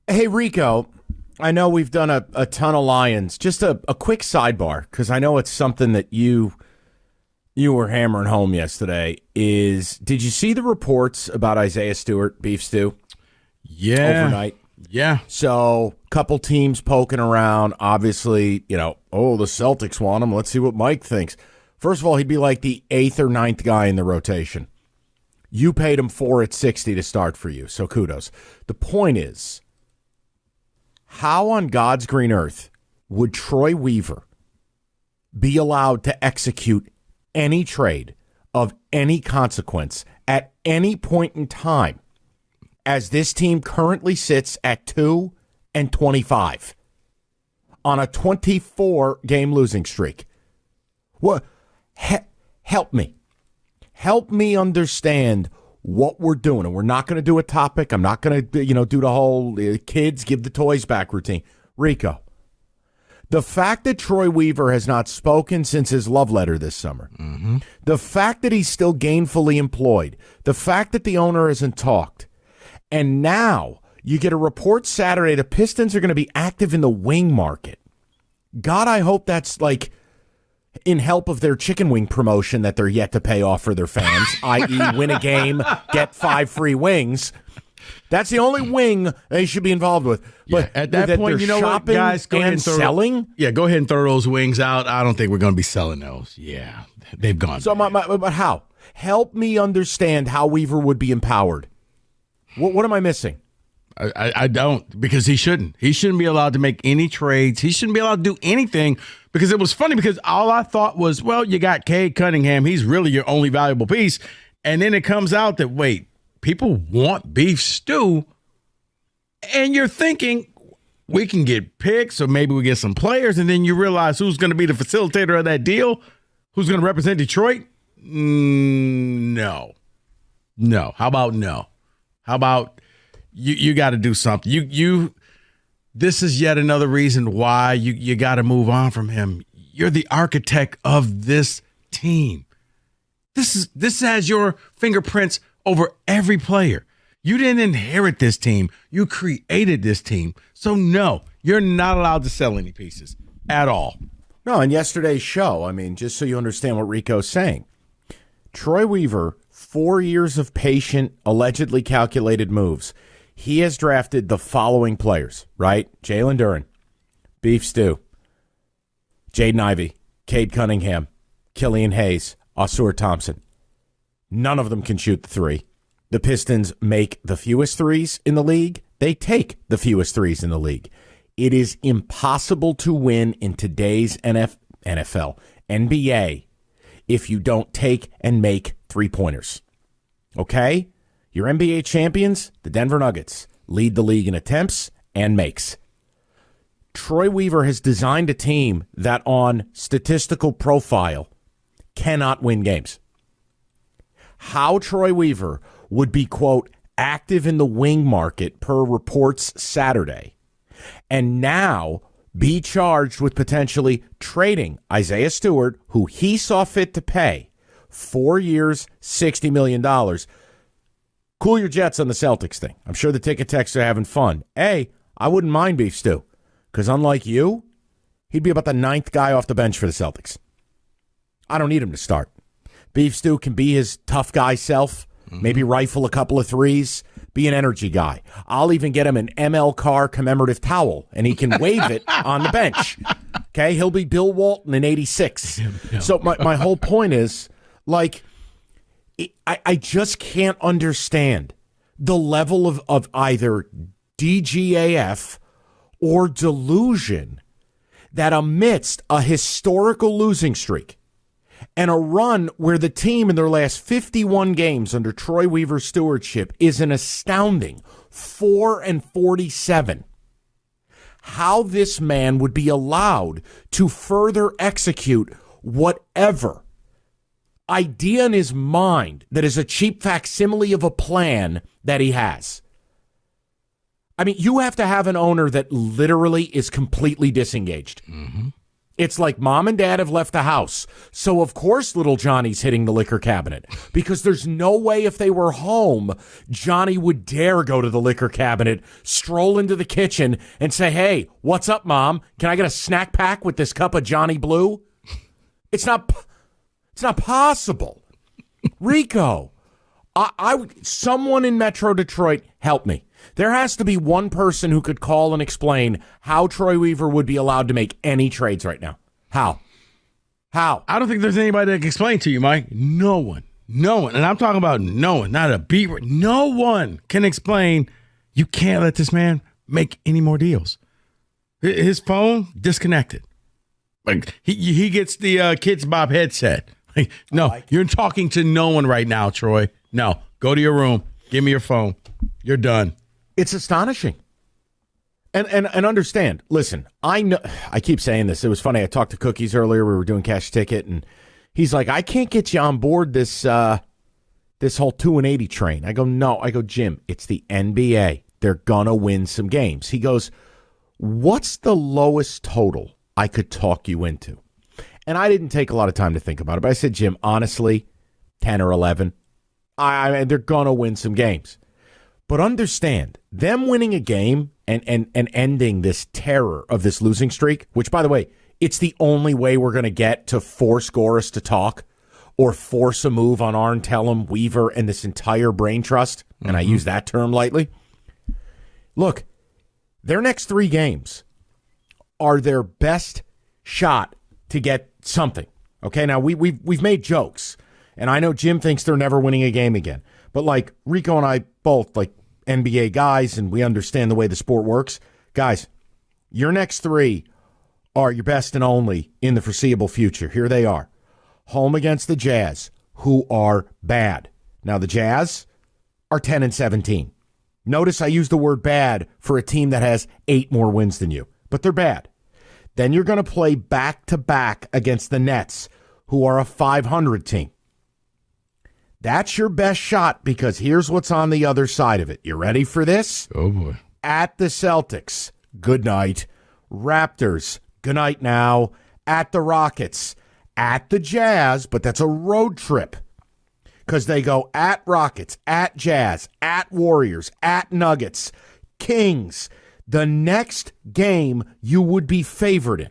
Hey, Rico, I know we've done a ton of Lions. Just a quick sidebar, because I know it's something that you were hammering home yesterday. Did you see the reports about Isaiah Stewart, beef stew, Yeah. overnight? Yeah. So, couple teams poking around. Obviously, the Celtics want him. Let's see what Mike thinks. First of all, he'd be like the 8th or ninth guy in the rotation. You paid him 4 at 60 to start for you, so kudos. The point is, how on God's green earth would Troy Weaver be allowed to execute any trade of any consequence at any point in time as this team currently sits at 2-25 on a 24-game losing streak? What? Help me. Help me understand what we're doing. And we're not going to do a topic. I'm not going to, do the whole kids give the toys back routine. Rico, the fact that Troy Weaver has not spoken since his love letter this summer, the fact that he's still gainfully employed, the fact that the owner hasn't talked, and now you get a report Saturday the Pistons are going to be active in the wing market. God, I hope that's like in help of their chicken wing promotion that they're yet to pay off for their fans, i.e. win a game, get 5 free wings. That's the only wing they should be involved with. But at that point, you know what, guys, go ahead and selling. Go ahead and throw those wings out. I don't think we're going to be selling those. Yeah, they've gone. So, but how? Help me understand how Weaver would be empowered. What am I missing? I don't, because he shouldn't. He shouldn't be allowed to make any trades. He shouldn't be allowed to do anything, because it was funny, because all I thought was, well, you got Cade Cunningham. He's really your only valuable piece. And then it comes out that, wait, people want beef stew. And you're thinking we can get picks, or maybe we get some players. And then you realize who's going to be the facilitator of that deal, who's going to represent Detroit. No. How about no? How about you got to do something? This is yet another reason why you got to move on from him. You're the architect of this team. This has your fingerprints over every player. You didn't inherit this team. You created this team. So no, you're not allowed to sell any pieces at all. No, in yesterday's show, just so you understand what Rico's saying, Troy Weaver, 4 years of patient, allegedly calculated moves. He has drafted the following players, right? Jalen Duren, Beef Stew, Jaden Ivey, Cade Cunningham, Killian Hayes, Osur Thompson. None of them can shoot the three. The Pistons make the fewest threes in the league. They take the fewest threes in the league. It is impossible to win in today's NFL, NBA, if you don't take and make three-pointers. Okay? Your NBA champions, the Denver Nuggets, lead the league in attempts and makes. Troy Weaver has designed a team that on statistical profile cannot win games. How Troy Weaver would be, quote, active in the wing market per reports Saturday, and now be charged with potentially trading Isaiah Stewart, who he saw fit to pay 4 years, $60 million. Cool your jets on the Celtics thing. I'm sure the ticket techs are having fun. I wouldn't mind Beef Stew, because unlike you, he'd be about the 9th guy off the bench for the Celtics. I don't need him to start. Beef Stew can be his tough guy self, maybe rifle a couple of threes, be an energy guy. I'll even get him an ML Carr commemorative towel, and he can wave it on the bench. Okay, he'll be Bill Walton in 86. So my whole point is, like, I just can't understand the level of either DGAF or delusion that amidst a historical losing streak and a run where the team in their last 51 games under Troy Weaver's stewardship is an astounding 4-47, how this man would be allowed to further execute whatever idea in his mind that is a cheap facsimile of a plan that he has. You have to have an owner that literally is completely disengaged. It's like mom and dad have left the house. So, of course, little Johnny's hitting the liquor cabinet because there's no way if they were home, Johnny would dare go to the liquor cabinet, stroll into the kitchen and say, hey, what's up, Mom? Can I get a snack pack with this cup of Johnny Blue? It's not possible. Rico, someone in Metro Detroit, help me. There has to be one person who could call and explain how Troy Weaver would be allowed to make any trades right now. How? I don't think there's anybody that can explain to you, Mike. No one. And I'm talking about no one, not a beat. No one can explain you can't let this man make any more deals. His phone disconnected. Like he gets the Kids Bob headset. Like, no, you're talking to no one right now, Troy. No, go to your room. Give me your phone. You're done. It's astonishing. And understand, listen, I know I keep saying this. It was funny. I talked to Cookies earlier. We were doing Cash Ticket, and he's like, I can't get you on board this whole 2-80 train. I go, no. I go, Jim, it's the NBA. They're going to win some games. He goes, what's the lowest total I could talk you into? And I didn't take a lot of time to think about it, but I said, Jim, honestly, 10 or 11. They're going to win some games. But understand, them winning a game and ending this terror of this losing streak, which, by the way, it's the only way we're going to get to force Goris to talk or force a move on Arn Tellem, Weaver, and this entire brain trust, and I use that term lightly. Look, their next 3 games are their best shot to get something. Okay, now we've made jokes, and I know Jim thinks they're never winning a game again. But like Rico and I both, like NBA guys, and we understand the way the sport works. Guys, your next 3 are your best and only in the foreseeable future. Here they are. Home against the Jazz, who are bad. Now, the Jazz are 10-17. Notice I use the word bad for a team that has 8 more wins than you, but they're bad. Then you're going to play back-to-back against the Nets, who are a 500 team. That's your best shot because here's what's on the other side of it. You ready for this? Oh, boy. At the Celtics, good night. Raptors, good night now. At the Rockets, at the Jazz, but that's a road trip because they go at Rockets, at Jazz, at Warriors, at Nuggets, Kings. The next game you would be favored in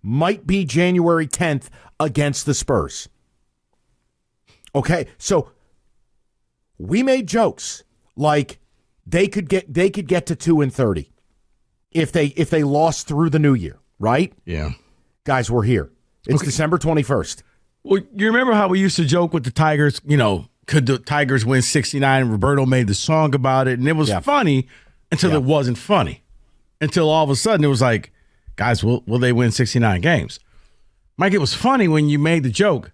might be January 10th against the Spurs. Okay, so we made jokes like they could get to 2-30 if they lost through the new year, right? Yeah. Guys, we're here. It's okay. December 21st. Well, you remember how we used to joke with the Tigers, could the Tigers win 69? Roberto made the song about it, and it was funny until it wasn't funny. Until all of a sudden it was like, guys, will they win 69 games? Mike, it was funny when you made the joke.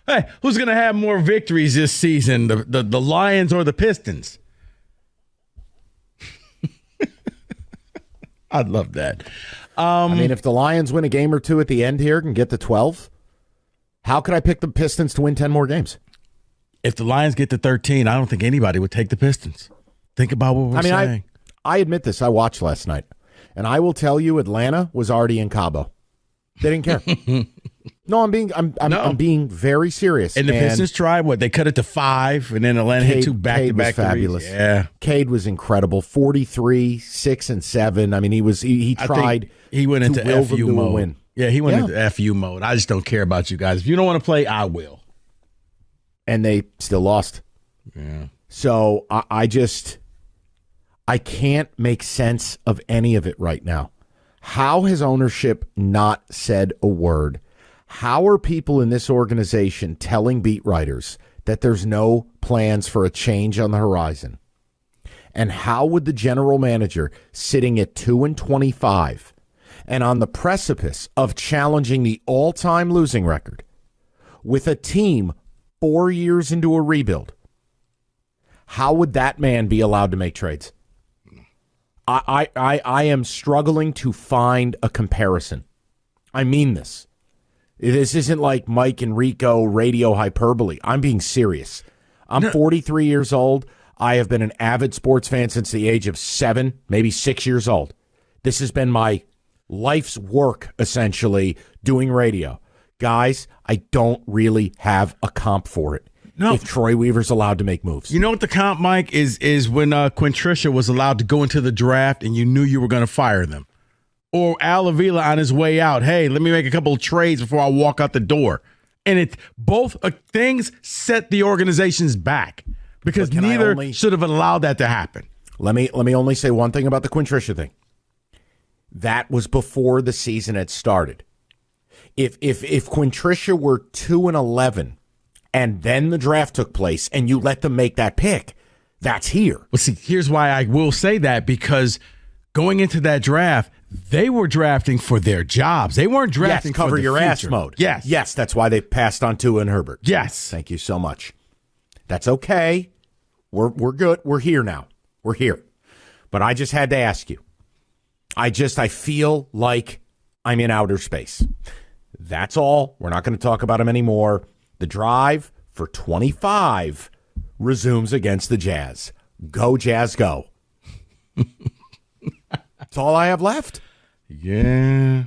Hey, who's going to have more victories this season, the Lions or the Pistons? I'd love that. If the Lions win a game or 2 at the end here and get to 12, how could I pick the Pistons to win 10 more games? If the Lions get to 13, I don't think anybody would take the Pistons. Think about what we're saying. I admit this. I watched last night, and I will tell you Atlanta was already in Cabo. They didn't care. No, I'm being very serious. And the Pistons tried what? They cut it to 5, and then Atlanta hit 2 back-to-back. Fabulous. Yeah, Cade was incredible. 43, 6 and 7. I mean, he tried. He went into FU mode. Win. Yeah, he went into FU mode. I just don't care about you guys. If you don't want to play, I will. And they still lost. Yeah. So I can't make sense of any of it right now. How has ownership not said a word? How are people in this organization telling beat writers that there's no plans for a change on the horizon? And how would the general manager sitting at 2-25 and on the precipice of challenging the all-time losing record with a team 4 years into a rebuild, how would that man be allowed to make trades? I am struggling to find a comparison. I mean this. This isn't like Mike and Rico radio hyperbole. I'm being serious. I'm 43 years old. I have been an avid sports fan since the age of 7, maybe 6 years old. This has been my life's work, essentially, doing radio. Guys, I don't really have a comp for it. No. If Troy Weaver's allowed to make moves. You know what the comp, Mike, is when Quintricia was allowed to go into the draft and you knew you were going to fire them. Or Al Avila on his way out. Hey, let me make a couple of trades before I walk out the door. And both things set the organizations back because neither should have allowed that to happen. Let me only say one thing about the Quintricia thing. That was before the season had started. If Quintricia were 2-11 and then the draft took place and you let them make that pick, that's here. Well, see, here's why I will say that, because going into that draft, they were drafting for their jobs. They weren't drafting cover for the your future. ass mode. Yes. Yes, that's why they passed on Tua and Herbert. Yes. Thank you so much. That's okay. We're good. We're here now. We're here. But I just had to ask you. I feel like I'm in outer space. That's all. We're not going to talk about him anymore. The drive for 25 resumes against the Jazz. Go, Jazz, go. That's all I have left. Yeah.